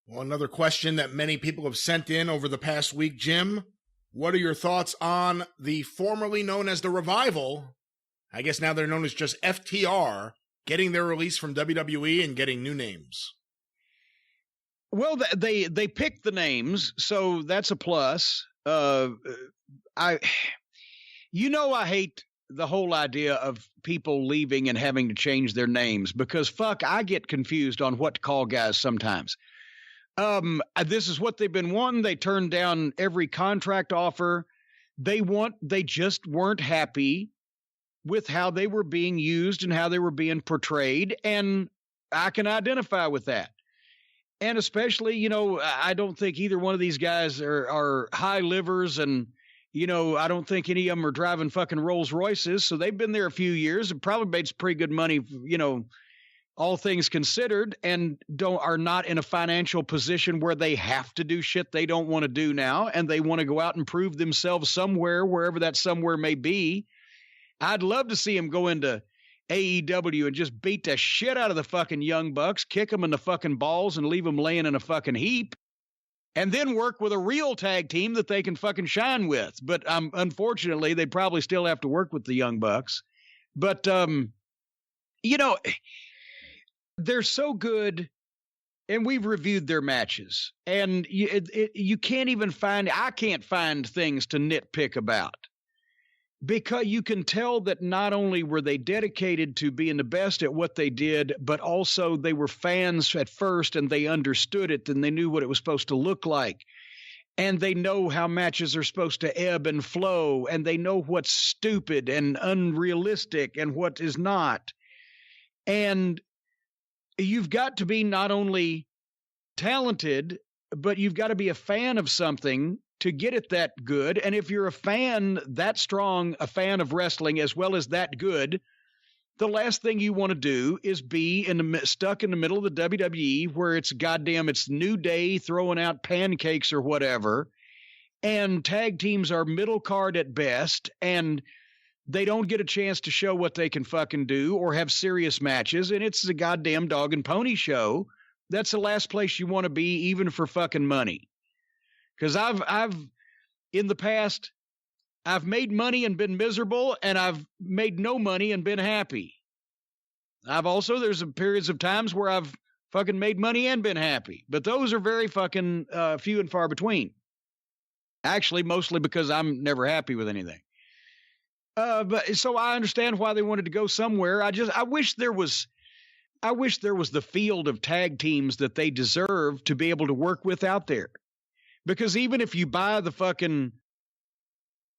Well, another question that many people have sent in over the past week, Jim. What are your thoughts on the formerly known as the Revival, I guess now they're known as just FTR, getting their release from WWE and getting new names? Well, they picked the names, so that's a plus. I hate the whole idea of people leaving and having to change their names because I get confused on what to call guys sometimes. This is what they've been wanting. They turned down every contract offer. They just weren't happy with how they were being used and how they were being portrayed. And I can identify with that. And especially, I don't think either one of these guys are high livers, and, I don't think any of them are driving fucking Rolls Royces. So they've been there a few years and probably made some pretty good money, all things considered, and are not in a financial position where they have to do shit they don't want to do now, and they want to go out and prove themselves somewhere, wherever that somewhere may be. I'd love to see them go into AEW and just beat the shit out of the fucking Young Bucks, kick them in the fucking balls and leave them laying in a fucking heap, and then work with a real tag team that they can fucking shine with. But unfortunately, they probably still have to work with the Young Bucks. But, they're so good, and we've reviewed their matches, and you can't even I can't find things to nitpick about, because you can tell that not only were they dedicated to being the best at what they did, but also they were fans at first, and they understood it, and they knew what it was supposed to look like, and they know how matches are supposed to ebb and flow, and they know what's stupid and unrealistic and what is not. And you've got to be not only talented, but you've got to be a fan of something to get it that good. And if you're a fan that strong, a fan of wrestling as well as that good, the last thing you want to do is be stuck in the middle of the WWE where it's New Day throwing out pancakes or whatever. And tag teams are middle card at best, and they don't get a chance to show what they can fucking do or have serious matches. And it's a goddamn dog and pony show. That's the last place you want to be, even for fucking money. Because I've in the past, I've made money and been miserable, and I've made no money and been happy. There's some periods of times where I've fucking made money and been happy, but those are very fucking few and far between. Actually, mostly because I'm never happy with anything. But so I understand why they wanted to go somewhere. I wish there was the field of tag teams that they deserve to be able to work with out there. Because even if you buy the fucking,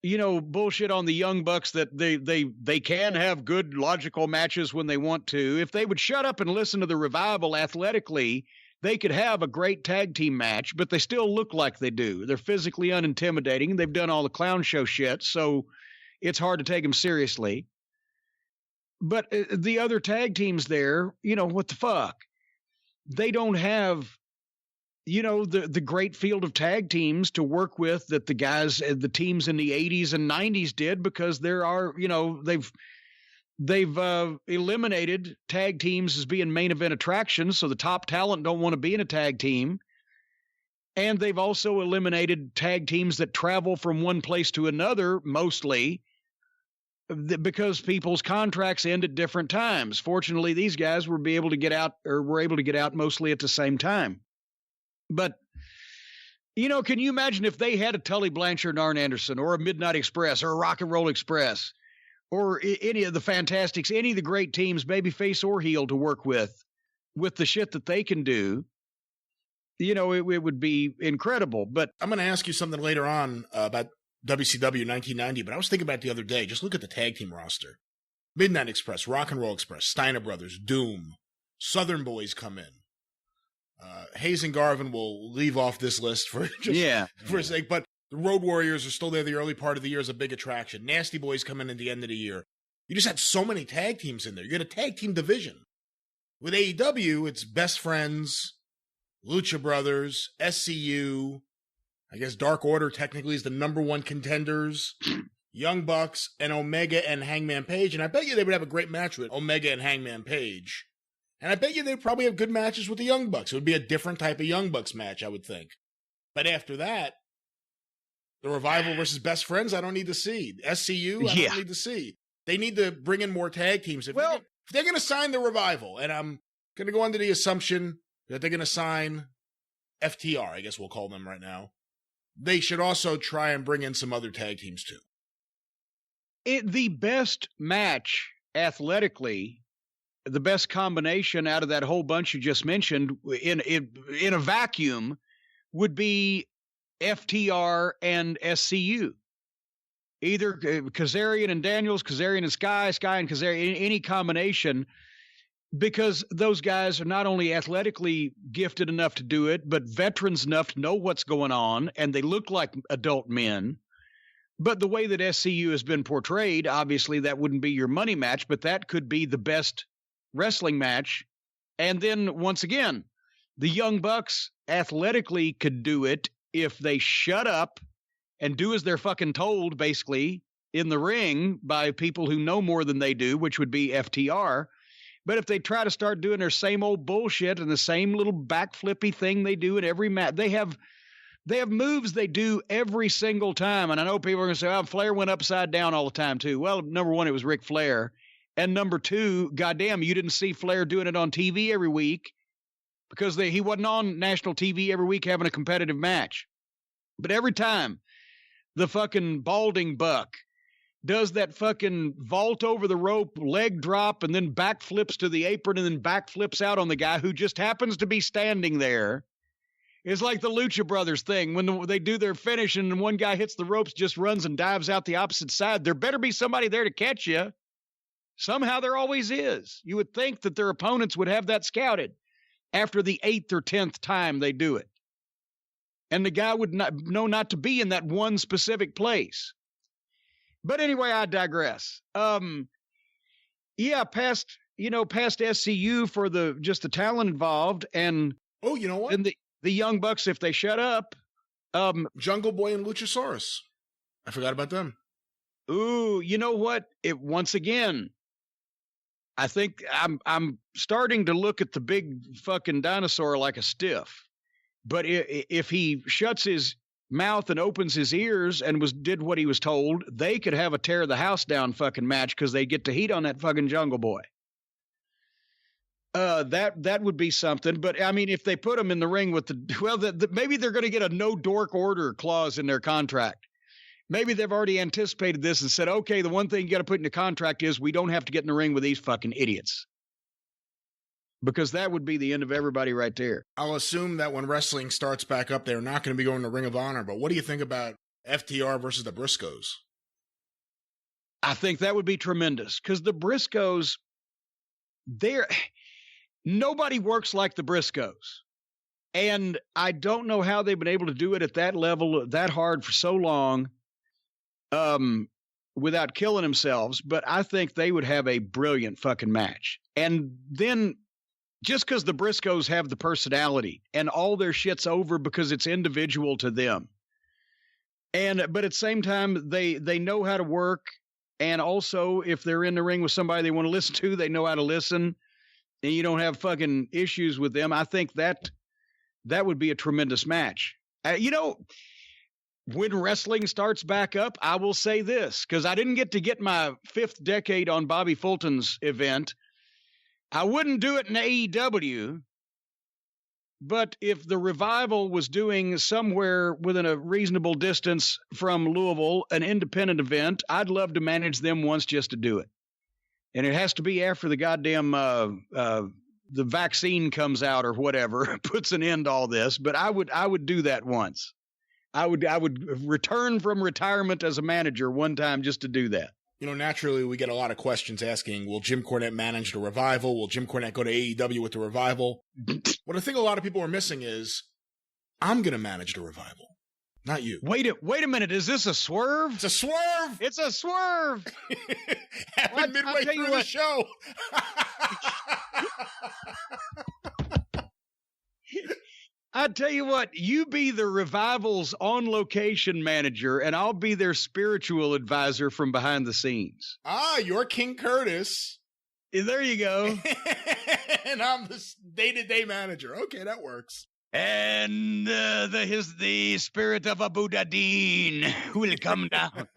bullshit on the Young Bucks that they can have good logical matches when they want to, if they would shut up and listen to the Revival athletically, they could have a great tag team match, but they still look like they do. They're physically unintimidating. They've done all the clown show shit, so it's hard to take them seriously. But the other tag teams there, what the fuck? They don't have, the great field of tag teams to work with that the teams in the 80s and 90s did, because they've eliminated tag teams as being main event attractions. So the top talent don't want to be in a tag team. And they've also eliminated tag teams that travel from one place to another, mostly because people's contracts end at different times. Fortunately, these guys were able to get out mostly at the same time. But, can you imagine if they had a Tully Blanchard and Arn Anderson, or a Midnight Express, or a Rock and Roll Express, or any of the Fantastics, any of the great teams, babyface or heel, to work with the shit that they can do? It would be incredible. But I'm going to ask you something later on about WCW 1990, but I was thinking about it the other day. Just look at the tag team roster. Midnight Express, Rock and Roll Express, Steiner Brothers, Doom, Southern Boys come in. Hayes and Garvin will leave off this list for a sake, but the Road Warriors are still there the early part of the year as a big attraction. Nasty Boys come in at the end of the year. You just had so many tag teams in there. You had a tag team division. With AEW, it's Best Friends, Lucha Brothers, SCU, I guess Dark Order technically is the number one contenders, Young Bucks, and Omega and Hangman Page. And I bet you they would have a great match with Omega and Hangman Page. And I bet you they'd probably have good matches with the Young Bucks. It would be a different type of Young Bucks match, I would think. But after that, the Revival versus Best Friends, I don't need to see. SCU, I don't need to see. They need to bring in more tag teams. If they're going to sign the Revival, and I'm going to go under the assumption that they're going to sign FTR, I guess we'll call them right now, they should also try and bring in some other tag teams too. The best match athletically, the best combination out of that whole bunch you just mentioned in a vacuum would be FTR and SCU. Either Kazarian and Daniels, Kazarian and Sky and Kazarian, any combination, because those guys are not only athletically gifted enough to do it, but veterans enough to know what's going on, and they look like adult men. But the way that SCU has been portrayed, obviously that wouldn't be your money match, but that could be the best wrestling match. And then once again, the Young Bucks athletically could do it if they shut up and do as they're fucking told, basically, in the ring by people who know more than they do, which would be FTR. But if they try to start doing their same old bullshit and the same little backflippy thing they do in every match, they have moves they do every single time. And I know people are going to say, oh, Flair went upside down all the time too. Well, number one, it was Ric Flair. And number two, goddamn, you didn't see Flair doing it on TV every week because he wasn't on national TV every week having a competitive match. But every time the fucking balding buck does that fucking vault over the rope, leg drop, and then backflips to the apron and then backflips out on the guy who just happens to be standing there. It's like the Lucha Brothers thing. When they do their finish and one guy hits the ropes, just runs and dives out the opposite side. There better be somebody there to catch you. Somehow there always is. You would think that their opponents would have that scouted after the 8th or 10th time they do it. And the guy would know not to be in that one specific place. But anyway, I digress. Past SCU for just the talent involved, and you know what? And the Young Bucks, if they shut up, Jungle Boy and Luchasaurus. I forgot about them. Ooh, you know what? Once again, I think I'm starting to look at the big fucking dinosaur like a stiff. But if he shuts his mouth and opens his ears and did what he was told, they could have a tear the house down fucking match because they get to heat on that fucking Jungle Boy. That would be something. But I mean, if they put him in the ring with maybe they're going to get a no dork order clause in their contract. Maybe they've already anticipated this and said, okay, the one thing you got to put in the contract is we don't have to get in the ring with these fucking idiots. Because that would be the end of everybody right there. I'll assume that when wrestling starts back up, they're not going to be going to Ring of Honor. But what do you think about FTR versus the Briscoes? I think that would be tremendous. Because the Briscoes, nobody works like the Briscoes. And I don't know how they've been able to do it at that level, that hard for so long, without killing themselves. But I think they would have a brilliant fucking match. And then just because the Briscoes have the personality and all their shit's over because it's individual to them. But at the same time, they know how to work. And also, if they're in the ring with somebody they want to listen to, they know how to listen. And you don't have fucking issues with them. I think that would be a tremendous match. When wrestling starts back up, I will say this, because I didn't get my 5th decade on Bobby Fulton's event. I wouldn't do it in AEW, but if the Revival was doing somewhere within a reasonable distance from Louisville, an independent event, I'd love to manage them once just to do it. And it has to be after the goddamn the vaccine comes out or whatever, puts an end to all this. But I would do that once. I would return from retirement as a manager one time just to do that. Naturally, we get a lot of questions asking, will Jim Cornette manage the Revival? Will Jim Cornette go to AEW with the Revival? What I think a lot of people are missing is, I'm going to manage the Revival, not you. Wait a minute. Is this a swerve? It's a swerve! It's a swerve! Happened midway through the show. I tell you what, you be the Revival's on-location manager, and I'll be their spiritual advisor from behind the scenes. Ah, you're King Curtis. There you go. And I'm the day-to-day manager. Okay, that works. And the spirit of Abu Dhabi will come down.